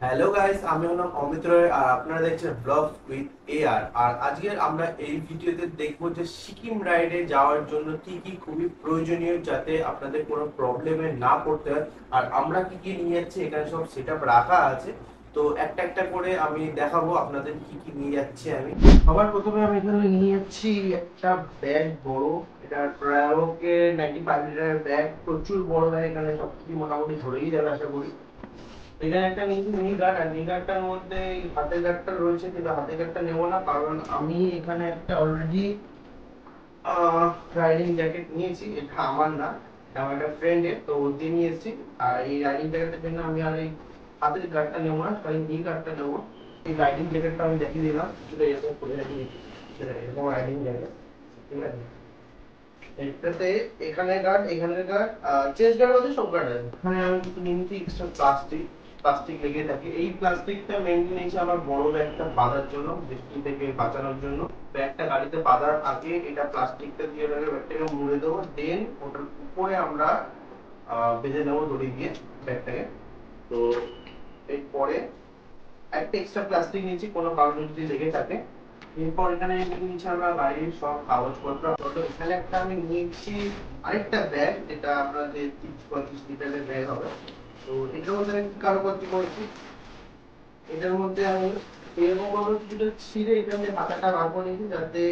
Hello guys, আমি হলাম অমিত রয় আর আপনারা দেখছেন ব্লগস উইথ এআর। আর আজকে আমরা এই ভিডিওতে দেখব যে সিকিম রাইডে যাওয়ার জন্য কি কি খুবই প্রয়োজনীয়, যাতে আপনাদের কোনো প্রবলেমে না পড়তে হয়। আর আমরা কি কি নিয়ে যাচ্ছি, এখানে সব সেটআপ রাখা আছে। তো একটা একটা করে আমি দেখাবো আপনাদের কি কি নিয়ে যাচ্ছি। আমি সবার প্রথমে আমি এখানে নিয়ে যাচ্ছি একটা ব্যাগ, বড়। এটা ট্রাভেলকে 95 লিটারের ব্যাগ, প্রচুর বড় ব্যাগ। এখানে সব কিছু মোটামুটি ধরেই যাবে আশা করি। এখানে একটা নিয়েছি নি গার্ড, আর নি গার্ডটার মধ্যে হাতের গার্ডটা রয়েছে, কিন্তু হাতের গার্ডটা নেবো না, কারণ আমি এখানে একটা অলরেডি রাইডিং জ্যাকেট নিয়েছি। এটা আমার না, এটা আমার একটা ফ্রেন্ডের, তো ও দিয়ে নিয়ে এসেছি। আর এই রাইডিং জ্যাকেটের জন্য আমি আর এই হাতের গার্ডটা নেবো না, খালি নি গার্ডটা নেবো। এই রাইডিং জ্যাকেটটা আমি দেখিয়ে দিলাম, সেটা এরকম করে রাখি, সেটা এরকম রাইডিং জ্যাকেট। ঠিক আছে, এটাতে এখানে গার্ড, এখানে গার্ড, চেস্ট গার্ড আছে, সব গার্ড আছে। এখানে আমি কিছু নিয়েছি এক্সট্রা প্লাস্টিক, প্লাস্টিক লেগে থাকে। এই প্লাস্টিকটা মেনলি নিয়েছি আমার বড় ব্যাগটা বাঁধার জন্য, বৃষ্টি থেকে বাঁচানোর জন্য। ব্যাগটা গাড়িতে বাঁধার আগে এটা প্লাস্টিকটা দিয়ে ওটাকে ব্যাগটাকে মুড়ে দেবো, দেন ওটার উপরে আমরা বেঁধে দেবো দড়ি দিয়ে ব্যাগটাকে। তো এরপরে একটা এক্সট্রা প্লাস্টিক নিয়েছি কোনো কারণে যদি লেগে থাকে। এরপর এখানে নিয়েছি আমরা গাড়ির সব কাগজপত্র। তো এখানে একটা আমি নিয়েছি আরেকটা ব্যাগ, যেটা আপনাদের 30-35 লিটারের ব্যাগ হবে। তো এটার মধ্যে আমি কাগজপত্র করেছি। এটার মধ্যে আমি এরকম ভাবে কিছুটা ছিঁড়ে এটা আমি হাতাটা বার করে নিয়েছি, যাতে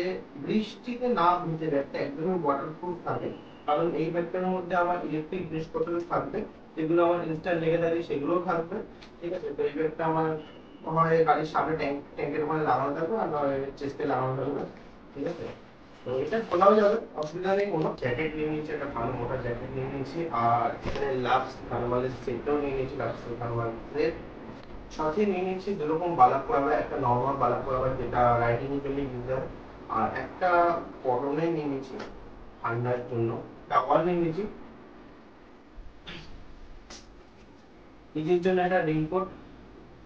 বৃষ্টিতে না ভিজে ব্যাগটা একদমই ওয়াটারপ্রুফ থাকে। কারণ এই ব্যাগটার মধ্যে আমার ইলেকট্রিক জিনিসপত্র থাকবে, যেগুলো আমার ইনস্ট্যান্ট লেগে থাকে সেগুলোও থাকবে। ঠিক আছে, তো এই ব্যাগটা আমার আমার গাড়ির সামনে ট্যাঙ্কের ওখানে লাগানো থাকবে, আর নয় চেস্টে লাগানো থাকবে। ঠিক আছে, তো এটা খোলাও যাবে, অসুবিধা নেই কোনো। জ্যাকেট নিয়ে নিয়েছি, একটা ভালো মোটা জ্যাকেট নিয়ে নিয়েছি। আর এখানে লাক্স থার্মালের সেটটাও নিয়ে নিয়েছি, লাক্স থার্মালের। সাথে নিয়ে নিয়েছি দুরকম বালাক্লাভা, একটা নর্মাল বালাক্লাভা যেটা রাইডিং এর জন্য ইউজ হয়, আর একটা পরনে নিয়ে নিয়েছি ঠান্ডার জন্য, টাওয়াল নিয়ে নিয়েছি। নিজের জন্য একটা রেইনকোট,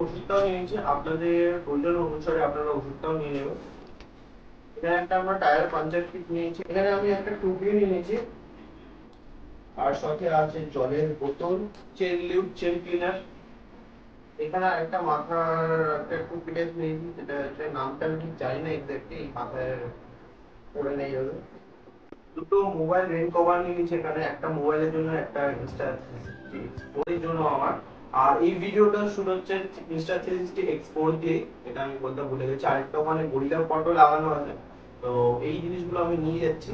ওষুধটাও নিয়ে নিয়েছি। আপনাদের প্রয়োজন অনুসারে আপনারা ওষুধটাও নিয়ে নেবেন। এখানে একটা আমরা টায়ার পাঞ্চার কিট নিয়েছি। এখানে আমি একটা টুপি নিয়ে নিয়েছি, আর সাথে আছে জলের বোতল, চেন লিউড, চেন ক্লিনার। এখানে একটা মাথার একটা টুপি টাইপ নিয়েছি, যেটা হচ্ছে নামটা আমি ঠিক জানি না এক্স্যাক্টলি, এই মাথায় পরে নেই হবে। দুটো মোবাইল রেন কভার নিয়ে নিয়েছি এখানে, একটা মোবাইলের জন্য, একটা ইনস্টা এক্সপোর্টের জন্য আমার। আর এই ভিডিওটা শুট হচ্ছে ইনস্টা 360 এক্সপোর্ট দিয়ে, এটা আমি বলতে ভুলে গেছি। আরেকটা ওখানে গরিলা ফটো লাগানো আছে। তো এই জিনিসগুলো আমি নিয়ে যাচ্ছি।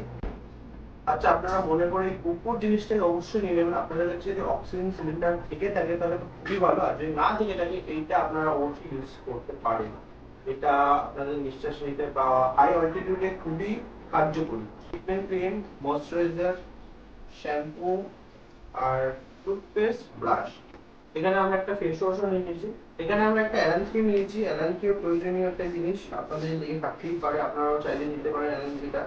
আচ্ছা, আপনারা মনে করে কুকুর জিনিসটাকে অবশ্যই নিয়ে নেবেন। আপনাদের কাছে যদি অক্সিজেন সিলিন্ডার থেকে থাকে তাহলে তো খুবই ভালো, আর যদি না থেকে থাকে এইটা আপনারা অবশ্যই ইউজ করতে পারেন। এটা আপনাদের নিঃশ্বাস নিতে বা হাই অল্টিটিউডে খুবই কার্যকরী। ট্রিটমেন্ট ক্রিম, ময়শ্চারাইজার, শ্যাম্পু, আর টুথপেস্ট, ব্রাশ। এখানে আমরা একটা ফেস ওয়াশও নিয়ে নিয়েছি। এখানে আমরা একটা অ্যালার্জি নিয়েছি। অ্যালার্জিও প্রয়োজনীয় একটা জিনিস, আপনাদের লেগে থাকতেই পারে, আপনারাও চাইলে নিতে পারেন অ্যালার্জিটা।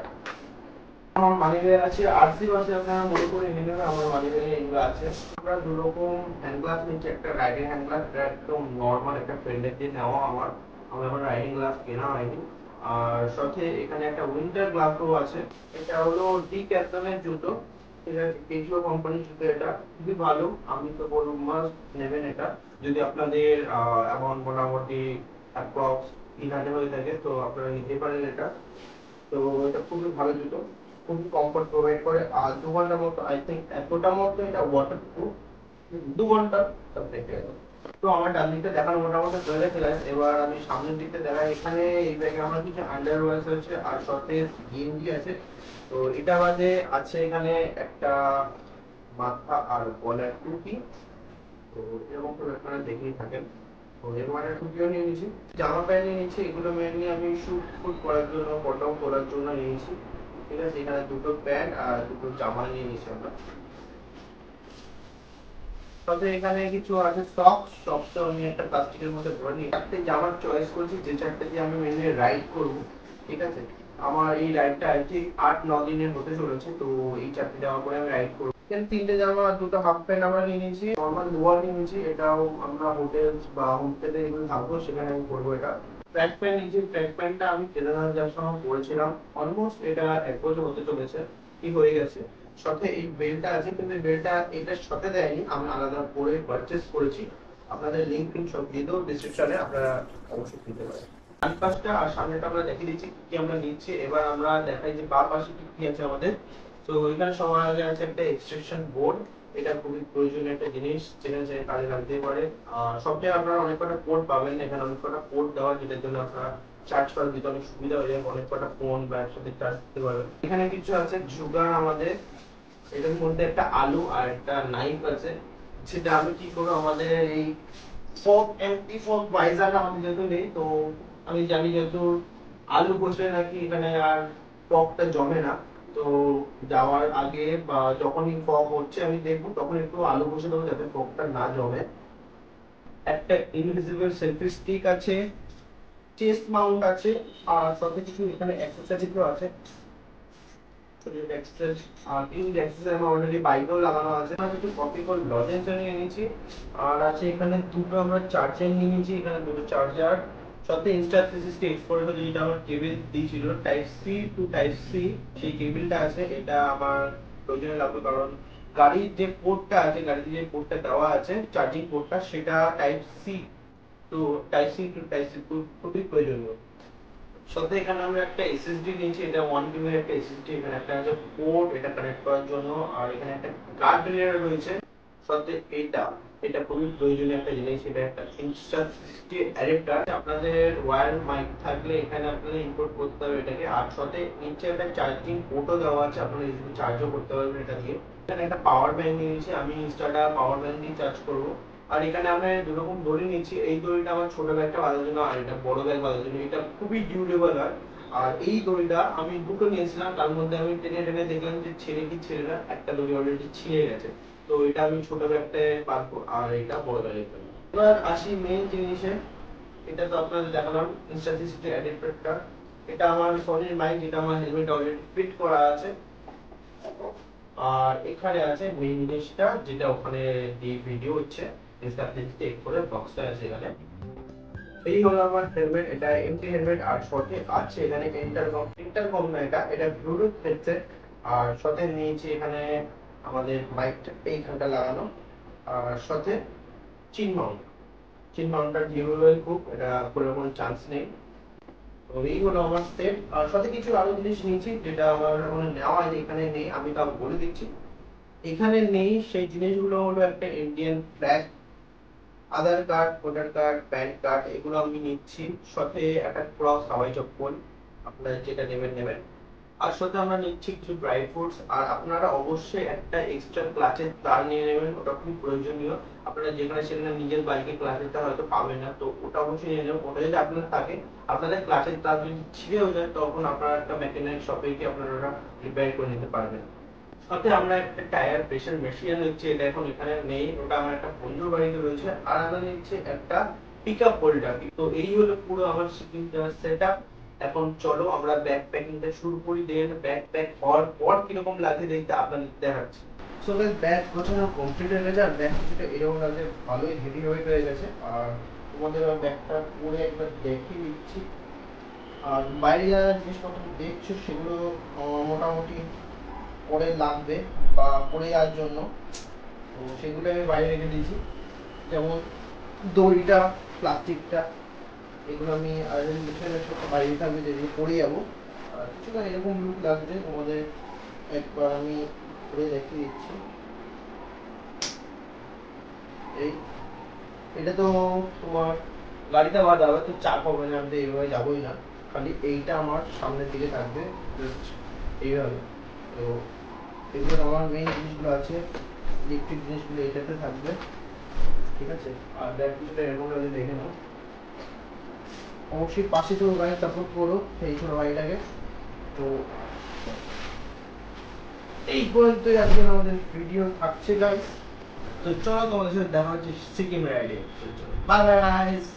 আমার মানিব্যাগে আছে, আরসি আছে, আপনারা মনে করে নিয়ে নেবেন, আমার মানিব্যাগে এগুলো আছে। আমরা দু রকম হ্যান্ড গ্লাভস নিচ্ছি, একটা রাইডিং হ্যান্ড গ্লাভস, এটা একদম নর্মাল একটা ফ্রেন্ডের দিয়ে নেওয়া আমার, আমার এখন রাইডিং গ্লাভস কেনা হয়নি। আর সাথে এখানে একটা উইন্টার গ্লাভসও আছে। এটা হলো ডিক্যাথলনের জুতো, এটা কেশিও কোম্পানির জুতো। এটা খুবই ভালো, আমি তো বলবো মাস্ট নেবেন এটা। যদি আপনাদের অ্যামাউন্ট মোটামুটি অ্যাপ্রক্স 3000 হয়ে থাকে, তো আপনারা নিতে পারেন এটা। তো এটা খুবই ভালো জুতো, খুবই কমফোর্ট প্রোভাইড করে। আর 2 ঘন্টার মতো, আই থিঙ্ক এতটা মতো এটা ওয়াটার প্রুফ, 2 ঘন্টা সব থেকে। তো আমার ডান দিকটা দেখানো মোটামুটি হয়ে গেছে guys। এবার আমি সামনের দিকটা দেখাই। এখানে এই ব্যাগে আমার কিছু আন্ডারওয়্যার আছে, আর সাথে গেঞ্জি আছে। তো এটা বাদে আছে এখানে একটা মাথা আর গলার টুপি। তো এরকম করে আপনারা দেখেই থাকেন। তো এরকম একটা টুপিও নিয়ে নিয়েছি, জামা প্যান্ট নিয়ে নিয়েছি। এগুলো মেনলি আমি শুট ফুট করার জন্য, ফটো তোলার জন্য নিয়েছি। ঠিক আছে, এখানে দুটো প্যান্ট আর দুটো জামা নিয়ে নিয়েছি আমরা। তবে এখানে কিছু আছে সক্স, সক্সও আমি একটা প্লাস্টিকের মধ্যে ভরে নিই। চারটে জামার চয়েস করেছি, যে চারটে দিয়ে আমি মেনলি রাইড করব। ঠিক আছে, আমার এই রাইডটা আই থিঙ্ক 8-9 দিনের হতে চলেছে। তো এই চারটে জামা পরে আমি রাইড করবো। এখানে তিনটে জামা আর দুটো হাফ প্যান্ট আমরা নিয়ে নিয়েছি। নর্মাল লোয়ার নিয়ে নিয়েছি, এটাও আমরা হোটেল বা হোমস্টেতে এগুলো থাকবো, সেখানে আমি করবো এটা। ট্র্যাক প্যান্ট নিয়েছি, ট্র্যাক প্যান্টটা আমি কেদারনাথ যাওয়ার সময় পরেছিলাম, অলমোস্ট এটা 1 বছর হতে চলেছে, কি হয়ে গেছে। সাথে এই বেল্টটা আছে, কিন্তু এই বেল্টটা এটার সাথে দেয়নি, আমি আলাদা করে পারচেস করেছি। আপনাদের লিঙ্ক টিঙ্ক সব দিয়ে দেবো ডিসক্রিপশনে, আপনারা অবশ্যই দিতে পারেন। ডান পাশটা আর সামনেটা আমরা দেখিয়ে দিচ্ছি কি আমরা নিচ্ছি। এবার আমরা দেখাই যে বাম পাশে কি কি আছে আমাদের। তো এখানে সবার আগে আছে একটা এক্সটেনশন বোর্ড। এটা খুবই প্রয়োজনীয় একটা জিনিস, যেটা যে কাজে লাগতেই পারে। সব জায়গায় আপনারা অনেক কটা পোর্ট পাবেন, এখানে অনেক কটা পোর্ট দেওয়া, যেটার জন্য আপনারা চার্জ করার দিতে অনেক সুবিধা হয়ে যায়, অনেক কটা ফোন বা একসাথে চার্জ দিতে পারবেন। এখানে কিছু আছে সুগার আমাদের, এটার মধ্যে একটা আলু আর একটা নাইফ আছে। সেটা আমি কি করবো, আমাদের এই ফোক এমটি ফোক বাইজার আমাদের যেহেতু নেই, তো আমি জানি যেহেতু আলু বসলে নাকি এখানে আর ফকটা জমে না। তো যাওয়ার আগে বা যখনই ফক হচ্ছে আমি দেখবো তখন একটু আলু বসে দেবো যাতে ফকটা না জমে। একটা ইনভিজিবল সেলফি স্টিক আছে, চেস্ট মাউন্ট আছে, আর সাথে কিছু এখানে অ্যাক্সেসরিজ আছে। অলরেডি বাইকেও লাগানো আছে। কিছু কপি করে লজেন্স নিয়ে নিয়েছি, আর আছে এখানে দুটো আমরা চার্জার নিয়ে নিয়েছি, এখানে দুটো চার্জার সাথে ইনস্টা360 এক্সপোর্ট যেটা আমার কেবল দিয়েছিল type C to type C, সেই কেবলটা আছে। এটা আমার প্রয়োজনে লাগবে, কারণ গাড়ির যে পোর্টটা আছে, গাড়িতে যে পোর্টটা দেওয়া আছে চার্জিং পোর্টটা, সেটা টাইপ সি, তো type C to type C খুবই প্রয়োজনীয়। সাথে এখানে আমরা একটা এসএসডি নিয়েছি, এটা 1 টিবি একটা এসএসডি, এখানে একটা আছে পোর্ট এটা কানেক্ট করার জন্য, আর এখানে একটা কার্ড রিডার রয়েছে। সাথে এটা খুবই প্রয়োজনীয় একটা জিনিস, এটা একটা ইনস্টা360 অ্যাডাপ্টার। আপনাদের ওয়্যার মাইক থাকলে এখানে আপনাদের ইম্পোর্ট করতে হবে এটাকে, আর সাথে নিচে একটা চার্জিং পোর্টও দেওয়া আছে, আপনারা ইজিলি চার্জও করতে পারবেন এটা দিয়ে। এখানে একটা পাওয়ার ব্যাংক নিয়েছি, আমি ইনস্টাটা পাওয়ার ব্যাংক দিয়ে চার্জ করব। আর এখানে আমরা দুরকম দড়ি নিয়েছি, এই দড়িটা আমার ছোট ব্যাগটা বাঁধার জন্য, আর এটা বড় ব্যাগ বাঁধার জন্য। এটা খুবই ডিউরেবল হয়। আর এই দড়িটা আমি দুটো নিয়েছিলাম, তার মধ্যে আমি টেনে টেনে দেখলাম যে ছেড়ে কি ছেড়ে না, একটা দড়ি অলরেডি ছিঁড়ে গেছে। তো এটা আমি ছোট ব্যাগটায় বাঁধবো, আর এটা বড় ব্যাগে ফেলবো। এবার আসি মেইন জিনিসে, এটা তো আপনাদের দেখালাম ইনস্টা360 অ্যাডাপ্টারটা। এটা আমার ফোনের মাইক, যেটা আমার হেলমেট অলরেডি ফিট করা আছে। আর এখানে আছে মেইন জিনিসটা, যেটা ওখানে দিয়ে ভিডিও হচ্ছে ইনস্টা360 করে বক্সটা আছে এখানে। এই হলো আমার হেলমেট, এটা এমটি হেলমেট। আর সাথে আছে এখানে ইন্টারকম না, এটা ব্লুটুথ হেডসেট। আর সাথে নিয়েছি এখানে আমাদের মাইকটা এইখানটা লাগানো, আর সাথে চিন মাউন্টটা ডিউরেবল খুব, এটা কোনো চান্স নেই। তো এইগুলো আমার সেট। আর সাথে কিছু আরো জিনিস নিয়েছি যেটা আমার নেওয়া আছে, এখানে নেই, আমি তাও বলে দিচ্ছি। এখানে নেই সেই জিনিসগুলো হলো একটা Indian flag, Aadhaar card, voter card, PAN card, এগুলো আমি নিচ্ছি। সাথে একটা ক্রস হাওয়াই চপ্পল, আপনারা যেটা নেবেন। আর সাথে আমরা নিচ্ছি কিছু ড্রাই ফ্রুটস। আর আপনারা অবশ্যই একটা এক্সট্রা ক্লাচের তার নিয়ে নেবেন, ওটা খুব প্রয়োজনীয়। আপনারা যেখানে সেখানে নিজের বাইকে ক্লাচের তার হয়তো পাবেন না, তো ওটা অবশ্যই নিয়ে নেবেন। ওটা যদি আপনার থাকে, আপনাদের ক্লাচের তার যদি ছিঁড়েও যায়, তখন আপনারা একটা মেকানিক শপে গিয়ে আপনারা ওটা রিপেয়ার করে নিতে পারবেন। সাথে আমরা একটা টায়ার প্রেসার মেশিন নিচ্ছি, এটা এখন এখানে নেই, ওটা আমার একটা বন্ধুর বাড়িতে রয়েছে। আর আমরা নিচ্ছি একটা পিকআপ হোল্ডার। তো এই হলো পুরো আমার শিপিং সেটআপ। এখন চলো আমরা ব্যাগ প্যাকিংটা শুরু করি, দেন ব্যাগ প্যাক হওয়ার পর কিরকম লাগে দেখতে আপনাদের দেখাচ্ছি। সো গাইস, ব্যাগ গোছানো কমপ্লিট হয়ে গেছে, আর ব্যাগ কিছুটা এরকম লাগে, ভালোই হেভি ওয়েট হয়ে গেছে। আর তোমাদের ব্যাগটা পরে একবার দেখিয়ে দিচ্ছি। আর বাইরে যারা জিনিসপত্র দেখছো সেগুলো মোটামুটি পরে লাগবে বা পরে যাওয়ার জন্য, তো সেগুলো আমি বাইরে রেখে দিয়েছি। যেমন দড়িটা, প্লাস্টিকটা, এগুলো আমি বাইরে থাকবে, যেগুলো পরে যাবো। আর কিছুটা এরকম লুক লাগবে তোমাদের, একবার আমি পরে দেখিয়ে দিচ্ছি। এই এটা তো তোমার গাড়িতে বাঁধা হবে, তো চাপ হবে না, আমি তো এইভাবে যাবোই না। খালি এইটা আমার সামনের দিকে থাকবে, জাস্ট এইভাবে। তো এগুলো আমার মেইন জিনিসগুলো আছে, ইলেকট্রিক জিনিসগুলো এটাতে থাকবে, ঠিক আছে। আর ব্যাগ কিছুটা এরকম ভাবে দেখে নাও। অবশ্যই পাশে তো গাড়ি সাপোর্ট করো এই ছোট গাড়িটাকে। তো এই পর্যন্তই আজকে আমাদের ভিডিও থাকছে গাইস। তো চলো তোমাদের সাথে দেখা হচ্ছে সিকিম রাইডে। Bye bye guys.